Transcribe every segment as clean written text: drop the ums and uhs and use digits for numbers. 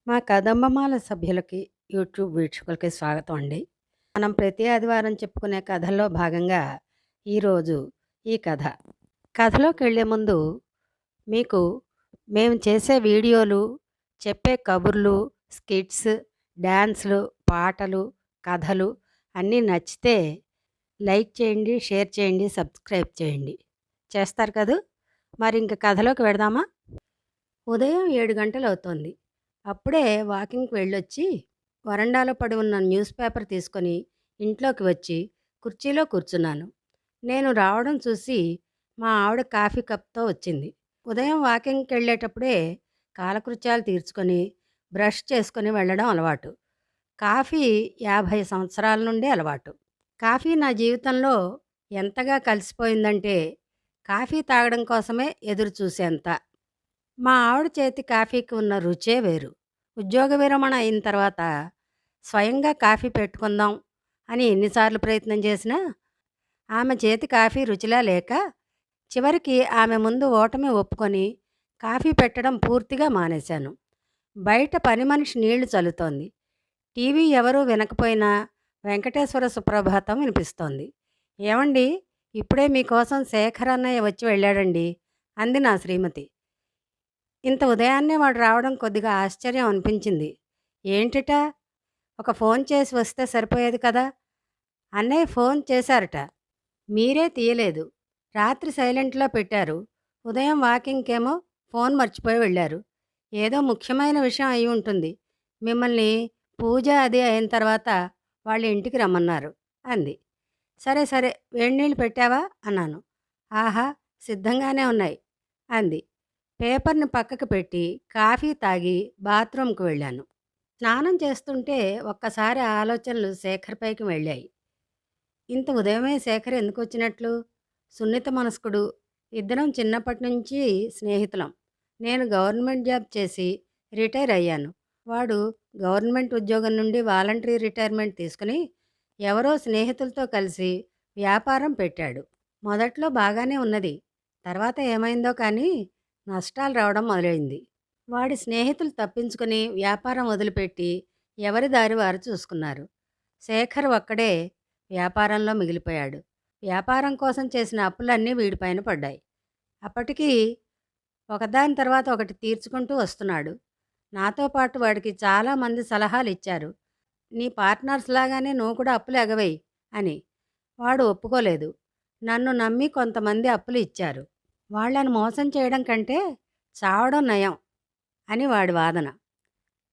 మా కదంబమాల సభ్యులకి, యూట్యూబ్ వీక్షకులకి స్వాగతం అండి. మనం ప్రతి ఆదివారం చెప్పుకునే కథల్లో భాగంగా ఈరోజు ఈ కథ. కథలోకెళ్ళే ముందు మీకు మేము చేసే వీడియోలు, చెప్పే కబుర్లు, స్కిట్స్, డాన్స్‌లు, పాటలు, కథలు అన్నీ నచ్చితే లైక్ చేయండి, షేర్ చేయండి, సబ్స్క్రైబ్ చేయండి. చేస్తారు కదూ! మరింక కథలోకి వెడదామా? ఉదయం 7 గంటలవుతోంది. అప్పుడే వాకింగ్‌కి వెళ్ళొచ్చి, వరండాలో పడి ఉన్న న్యూస్ పేపర్ తీసుకొని ఇంట్లోకి వచ్చి కుర్చీలో కూర్చున్నాను. నేను రావడం చూసి మా ఆవిడ కాఫీ కప్‌తో వచ్చింది. ఉదయం వాకింగ్‌కెళ్ళేటప్పుడే కాలకృత్యాలు తీర్చుకొని, బ్రష్ చేసుకొని వెళ్ళడం అలవాటు. కాఫీ 50 సంవత్సరాల నుండి అలవాటు. కాఫీ నా జీవితంలో ఎంతగా కలిసిపోయిందంటే, కాఫీ తాగడం కోసమే ఎదురు చూసేంత. మా ఆవిడ చేతి కాఫీకి ఉన్న రుచే వేరు. ఉద్యోగ విరమణ అయిన తర్వాత స్వయంగా కాఫీ పెట్టుకుందాం అని ఎన్నిసార్లు ప్రయత్నం చేసినా ఆమె చేతి కాఫీ రుచిలా లేక చివరికి ఆమె ముందు ఓటమి ఒప్పుకొని కాఫీ పెట్టడం పూర్తిగా మానేశాను. బయట పని మనిషి నీళ్లు చల్లుతోంది. టీవీ ఎవరూ వినకపోయినా వెంకటేశ్వర సుప్రభాతం వినిపిస్తోంది. ఏమండి, ఇప్పుడే మీకోసం శేఖర్ అన్నయ్య వచ్చి వెళ్ళాడండి అంది నా శ్రీమతి. ఇంత ఉదయాన్నే వాడు రావడం కొద్దిగా ఆశ్చర్యం అనిపించింది. ఏంటిట? ఒక ఫోన్ చేసి వస్తే సరిపోయేది కదా! అన్నయ్య ఫోన్ చేశారట. మీరే తీయలేదు. రాత్రి సైలెంట్లో పెట్టారు. ఉదయం వాకింగ్‌కేమో ఫోన్ మర్చిపోయి వెళ్ళారు. ఏదో ముఖ్యమైన విషయం అయి ఉంటుంది. మిమ్మల్ని పూజ అది అయిన తర్వాత వాళ్ళ ఇంటికి రమ్మన్నారు అంది. సరే సరే, వేడినీళ్ళు పెట్టావా అన్నాను. ఆహా, సిద్ధంగానే ఉన్నాయి అంది. పేపర్‌ని పక్కకు పెట్టి కాఫీ తాగి బాత్రూమ్‌కి వెళ్ళాను. స్నానం చేస్తుంటే ఒక్కసారి ఆలోచనలు శేఖర్ పైకి వెళ్ళాయి. ఇంత ఉదయమే శేఖర్ ఎందుకొచ్చినట్లు? సున్నిత మనస్కుడు. ఇద్దరం చిన్నప్పటి నుంచి స్నేహితులం. నేను గవర్నమెంట్ జాబ్ చేసి రిటైర్ అయ్యాను. వాడు గవర్నమెంట్ ఉద్యోగం నుండి వాలంటరీ రిటైర్మెంట్ తీసుకుని ఎవరో స్నేహితులతో కలిసి వ్యాపారం పెట్టాడు. మొదట్లో బాగానే ఉన్నది. తర్వాత ఏమైందో కానీ నష్టాలు రావడం మొదలైంది. వాడి స్నేహితులు తప్పించుకుని వ్యాపారం వదిలిపెట్టి ఎవరి దారి వారు చూసుకున్నారు. శేఖర్ ఒక్కడే వ్యాపారంలో మిగిలిపోయాడు. వ్యాపారం కోసం చేసిన అప్పులన్నీ వీడిపైన పడ్డాయి. అప్పటికి ఒకదాని తర్వాత ఒకటి తీర్చుకుంటూ వస్తున్నాడు. నాతో పాటు వాడికి చాలామంది సలహాలు ఇచ్చారు. నీ పార్ట్నర్స్ లాగానే నువ్వు కూడా అప్పులు ఎగవేయి అని. వాడు ఒప్పుకోలేదు. నన్ను నమ్మి కొంతమంది అప్పులు ఇచ్చారు. వాళ్ళను మోసం చేయడం కంటే చావడం నయం అని వాడి వాదన.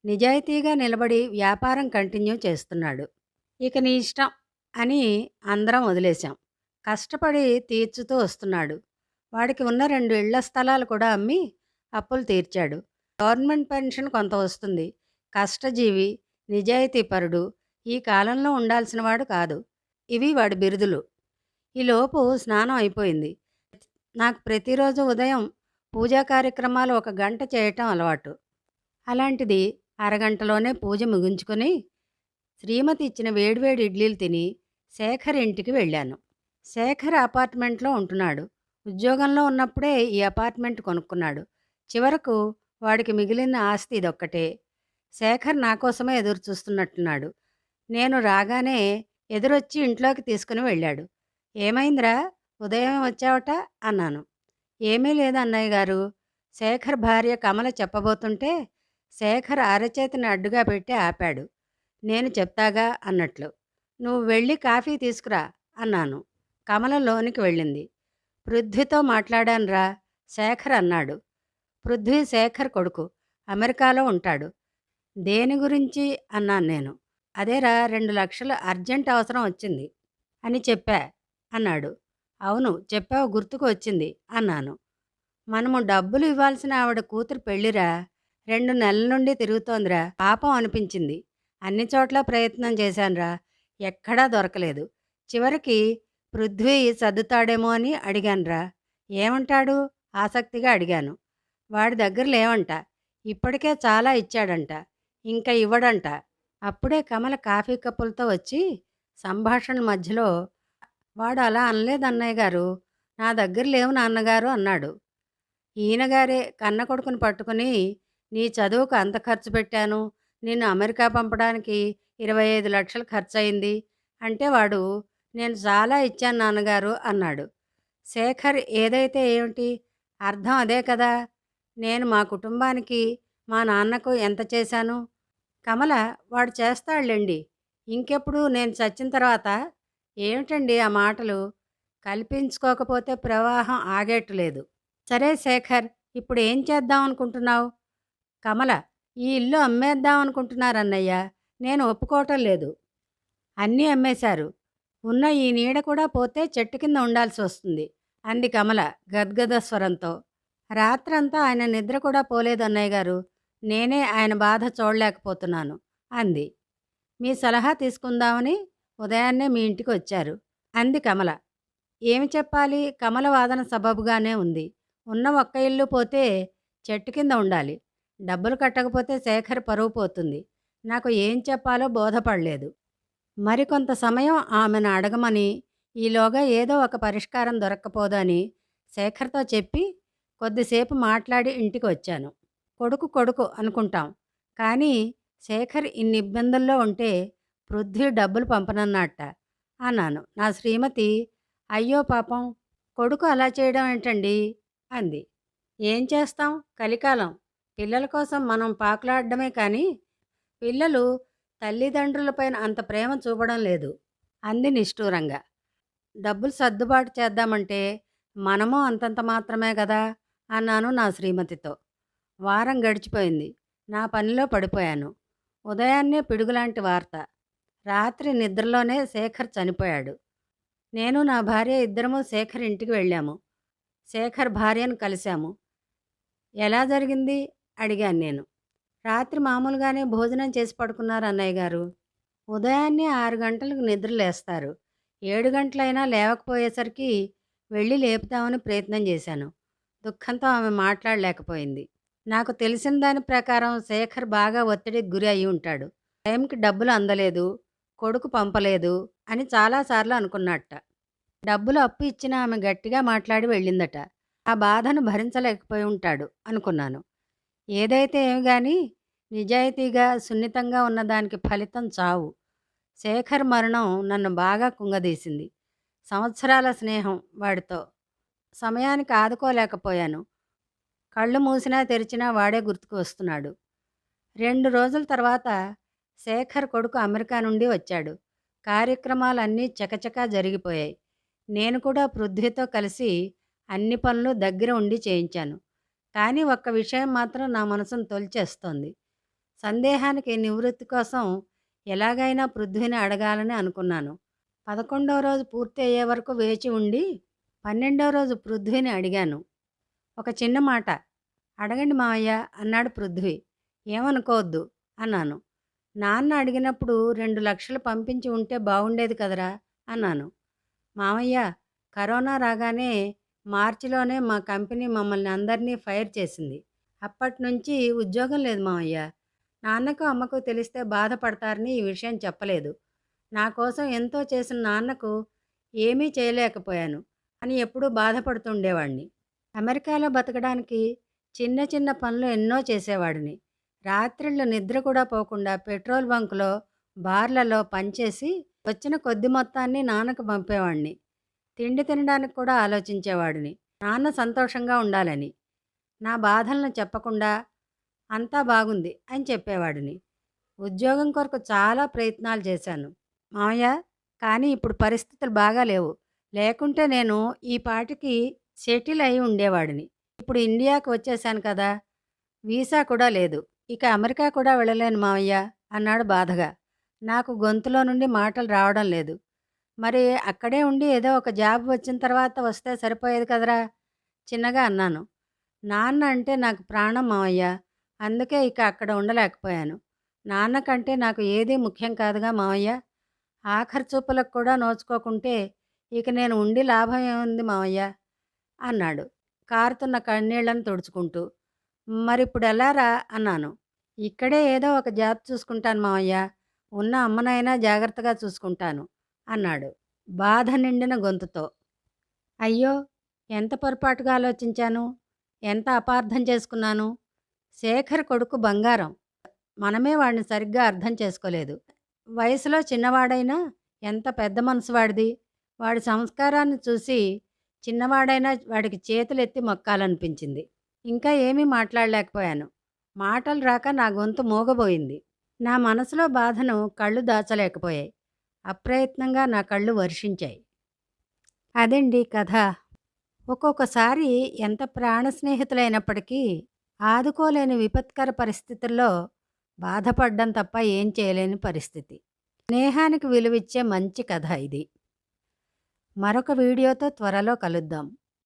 నిజాయితీగా నిలబడి వ్యాపారం కంటిన్యూ చేస్తున్నాడు. ఇక నీ ఇష్టం అని అందరం వదిలేశాం. కష్టపడి తీర్చుతూ వస్తున్నాడు. వాడికి ఉన్న 2 ఇళ్ల స్థలాలు కూడా అమ్మి అప్పులు తీర్చాడు. గవర్నమెంట్ పెన్షన్ కొంత వస్తుంది. కష్టజీవి, నిజాయితీపరుడు, ఈ కాలంలో ఉండాల్సిన వాడు కాదు. ఇవి వాడి బిరుదులు. ఈలోపు స్నానం అయిపోయింది. నాకు ప్రతిరోజు ఉదయం పూజా కార్యక్రమాలు 1 గంట చేయటం అలవాటు. అలాంటిది అరగంటలోనే పూజ ముగించుకొని శ్రీమతి ఇచ్చిన వేడివేడి ఇడ్లీలు తిని శేఖర్ ఇంటికి వెళ్ళాను. శేఖర్ అపార్ట్మెంట్లో ఉంటున్నాడు. ఉద్యోగంలో ఉన్నప్పుడే ఈ అపార్ట్మెంట్ కొనుక్కున్నాడు. చివరకు వాడికి మిగిలిన ఆస్తి ఇదొక్కటే. శేఖర్ నా కోసమే ఎదురు చూస్తున్నట్టున్నాడు. నేను రాగానే ఎదురొచ్చి ఇంట్లోకి తీసుకుని వెళ్ళాడు. ఏమైందిరా, ఉదయమే వచ్చావట అన్నాను. ఏమీ లేదు అన్నయ్య గారు. శేఖర్ భార్య కమల చెప్పబోతుంటే శేఖర్ అరచేతిని అడ్డుగా పెట్టి ఆపాడు. నేను చెప్తాగా అన్నట్లు. నువ్వు వెళ్ళి కాఫీ తీసుకురా అన్నాను. కమల లోనికి వెళ్ళింది. పృథ్వీతో మాట్లాడానురా శేఖర్ అన్నాడు. పృథ్వీ శేఖర్ కొడుకు. అమెరికాలో ఉంటాడు. దేని గురించి అన్నాను నేను. అదేరా, 2 లక్షలు అర్జెంట్ అవసరం వచ్చింది అని చెప్పా అన్నాడు. అవును చెప్పావు, గుర్తుకు వచ్చింది అన్నాను. మనము డబ్బులు ఇవ్వాల్సిన ఆవిడ కూతురు పెళ్ళిరా. 2 నెలల నుండి తిరుగుతోందిరా. పాపం అనిపించింది. అన్ని చోట్ల ప్రయత్నం చేశానురా, ఎక్కడా దొరకలేదు. చివరికి పృథ్వీ సర్దుతాడేమో అని అడిగానురా. ఏమంటాడు ఆసక్తిగా అడిగాను. వాడి దగ్గర లేవంట. ఇప్పటికే చాలా ఇచ్చాడంట. ఇంకా ఇవ్వడంట. అప్పుడే కమల కాఫీ కప్పులతో వచ్చి సంభాషణ మధ్యలో, వాడు అలా అనలేదు అన్నయ్య గారు, నా దగ్గర లేవు నాన్నగారు అన్నాడు. ఈయనగారే కన్న కొడుకుని పట్టుకుని నీ చదువుకు అంత ఖర్చు పెట్టాను, నిన్ను అమెరికా పంపడానికి 25 లక్షలు ఖర్చయింది అంటే వాడు, నేను చాలా ఇచ్చాను నాన్నగారు అన్నాడు. శేఖర్ ఏదైతే ఏమిటి, అర్థం అదే కదా. నేను మా కుటుంబానికి, మా నాన్నకు ఎంత చేశాను. కమల, వాడు చేస్తాడులెండి. ఇంకెప్పుడు నేను చచ్చిన తర్వాత. ఏమిటండి ఆ మాటలు? కల్పించుకోకపోతే ప్రవాహం ఆగేట్టు లేదు. సరే శేఖర్, ఇప్పుడు ఏం చేద్దాం అనుకుంటున్నావు? కమల, ఈ ఇల్లు అమ్మేద్దాం అనుకుంటున్నారన్నయ్య. నేను ఒప్పుకోవటం లేదు. అన్నీ అమ్మేశారు. ఉన్న ఈ నీడ కూడా పోతే చెట్టు కింద ఉండాల్సి వస్తుంది అంది కమల గద్గద స్వరంతో. రాత్రంతా ఆయన నిద్ర కూడా పోలేదు అన్నయ్య గారు. నేనే ఆయన బాధ చూడలేకపోతున్నాను అంది. మీ సలహా తీసుకుందామని ఉదయాన్నే మీ ఇంటికి వచ్చారు అంది కమల. ఏమి చెప్పాలి? కమల వాదన సబబుగానే ఉంది. ఉన్న ఒక్క ఇల్లు పోతే చెట్టు కింద ఉండాలి. డబ్బులు కట్టకపోతే శేఖర్ పరువు పోతుంది. నాకు ఏం చెప్పాలో బోధపడలేదు. మరికొంత సమయం ఆమెను అడగమని, ఈలోగా ఏదో ఒక పరిష్కారం దొరక్కపోదని శేఖర్తో చెప్పి కొద్దిసేపు మాట్లాడి ఇంటికి వచ్చాను. కొడుకు కొడుకు అనుకుంటాం, కానీ శేఖర్ ఇన్ని ఇబ్బందుల్లో ఉంటే పృథ్వీ డబ్బులు పంపనన్నట్ట అన్నాను. నా శ్రీమతి, అయ్యో పాపం, కొడుకు అలా చేయడం ఏంటండి అంది. ఏం చేస్తాం, కలికాలం. పిల్లల కోసం మనం పాకులాడడమే కానీ పిల్లలు తల్లిదండ్రులపైన అంత ప్రేమ చూపడం లేదు అంది నిష్ఠూరంగా. డబ్బులు సర్దుబాటు చేద్దామంటే మనము అంతంత మాత్రమే కదా అన్నాను నా శ్రీమతితో. వారం గడిచిపోయింది. నా పనిలో పడిపోయాను. ఉదయాన్నే పిడుగులాంటి వార్త. రాత్రి నిద్రలోనే శేఖర్ చనిపోయాడు. నేను నా భార్య ఇద్దరము శేఖర్ ఇంటికి వెళ్ళాము. శేఖర్ భార్యను కలిశాము. ఎలా జరిగింది అడిగాను నేను. రాత్రి మామూలుగానే భోజనం చేసి పడుకున్నారు అన్నయ్య గారు. ఉదయాన్నే 6 గంటలకు నిద్ర లేస్తారు. 7 గంటలైనా లేవకపోయేసరికి వెళ్ళి లేపుదామని ప్రయత్నం చేశాను. దుఃఖంతో ఆమె మాట్లాడలేకపోయింది. నాకు తెలిసిన దాని ప్రకారం శేఖర్ బాగా ఒత్తిడికి గురి అయి ఉంటాడు. టైంకి డబ్బులు అందలేదు, కొడుకు పంపలేదు అని చాలాసార్లు అనుకున్నట్ట. డబ్బులు అప్పు ఇచ్చిన ఆమె గట్టిగా మాట్లాడి వెళ్ళిందట. ఆ బాధను భరించలేకపోయి ఉంటాడు అనుకున్నాను. ఏదైతే ఏమి గాని, నిజాయితీగా సున్నితంగా ఉన్నదానికి ఫలితం చావు. శేఖర్ మరణం నన్ను బాగా కుంగదీసింది. సంవత్సరాల స్నేహం వాడితో. సమయానికి ఆదుకోలేకపోయాను. కళ్ళు మూసినా తెరిచినా వాడే గుర్తుకు వస్తున్నాడు. 2 రోజుల తర్వాత శేఖర్ కొడుకు అమెరికా నుండి వచ్చాడు. కార్యక్రమాలన్నీ చకచకా జరిగిపోయాయి. నేను కూడా పృథ్వీతో కలిసి అన్ని పనులు దగ్గర ఉండి చేయించాను. కానీ ఒక్క విషయం మాత్రం నా మనసును తొలిచేస్తోంది. సందేహానికి నివృత్తి కోసం ఎలాగైనా పృథ్వీని అడగాలని అనుకున్నాను. 11వ రోజు పూర్తి అయ్యే వరకు వేచి ఉండి 12వ రోజు పృథ్వీని అడిగాను. ఒక చిన్న మాట. అడగండి మావయ్య అన్నాడు పృథ్వీ. ఏమనుకోవద్దు అన్నాను. నాన్న అడిగినప్పుడు 2 లక్షలు పంపించి ఉంటే బాగుండేది కదరా అన్నాను. మావయ్య, కరోనా రాగానే మార్చిలోనే మా కంపెనీ మమ్మల్ని అందరినీ ఫైర్ చేసింది. అప్పటి నుంచి ఉద్యోగం లేదు మావయ్య. నాన్నకు అమ్మకు తెలిస్తే బాధపడతారని ఈ విషయం చెప్పలేదు. నా కోసం ఎంతో చేసిన నాన్నకు ఏమీ చేయలేకపోయాను అని ఎప్పుడూ బాధపడుతుండేవాడిని. అమెరికాలో బతకడానికి చిన్న చిన్న పనులు ఎన్నో చేసేవాడిని. రాత్రిళ్ళు నిద్ర కూడా పోకుండా పెట్రోల్ బంకులో, బార్లలో పనిచేసి వచ్చిన కొద్ది మొత్తాన్ని నాన్నకు పంపేవాడిని. తిండి తినడానికి కూడా ఆలోచించేవాడిని, నాన్న సంతోషంగా ఉండాలని. నా బాధలను చెప్పకుండా అంతా బాగుంది అని చెప్పేవాడిని. ఉద్యోగం కొరకు చాలా ప్రయత్నాలు చేశాను మావయ్య, కానీ ఇప్పుడు పరిస్థితులు బాగా లేవు. లేకుంటే నేను ఈ పాటికి సెటిల్ అయి ఉండేవాడిని. ఇప్పుడు ఇండియాకు వచ్చేసాను కదా, వీసా కూడా లేదు. ఇక అమెరికా కూడా వెళ్ళలేను మావయ్య అన్నాడు బాధగా. నాకు గొంతులో నుండి మాటలు రావడం లేదు. మరి అక్కడే ఉండి ఏదో ఒక జాబ్ వచ్చిన తర్వాత వస్తే సరిపోయేది కదరా చిన్నగా అన్నాను. నాన్న అంటే నాకు ప్రాణం మావయ్య, అందుకే ఇక అక్కడ ఉండలేకపోయాను. నాన్న కంటే నాకు ఏదీ ముఖ్యం కాదుగా మావయ్య. ఆఖరి చూపులకు కూడా నోచుకోకుంటే ఇక నేను ఉండి లాభం ఏముంది మావయ్య అన్నాడు కారుతున్న కన్నీళ్లను తుడుచుకుంటూ. మరిప్పుడు ఎలారా అన్నాను. ఇక్కడే ఏదో ఒక జాబ్ చూసుకుంటాను మావయ్య, ఉన్న అమ్మనైనా జాగ్రత్తగా చూసుకుంటాను అన్నాడు బాధ నిండిన గొంతుతో. అయ్యో, ఎంత పొరపాటుగా ఆలోచించాను, ఎంత అపార్థం చేసుకున్నాను. శేఖర్ కొడుకు బంగారం. మనమే వాడిని సరిగ్గా అర్థం చేసుకోలేదు. వయసులో చిన్నవాడైనా ఎంత పెద్ద మనసు వాడిది. వాడి సంస్కారాన్ని చూసి చిన్నవాడైనా వాడికి చేతులెత్తి మొక్కాలనిపించింది. ఇంకా ఏమీ మాట్లాడలేకపోయాను. మాటలు రాక నా గొంతు మూగబోయింది. నా మనసులో బాధను కళ్ళు దాచలేకపోయాయి. అప్రయత్నంగా నా కళ్ళు వర్షించాయి. అదండి కథ. ఒక్కొక్కసారి ఎంత ప్రాణ స్నేహితులైనప్పటికీ ఆదుకోలేని విపత్కర పరిస్థితుల్లో బాధపడ్డం తప్ప ఏం చేయలేని పరిస్థితి. స్నేహానికి విలువిచ్చే మంచి కథ ఇది. మరొక వీడియోతో త్వరలో కలుద్దాం.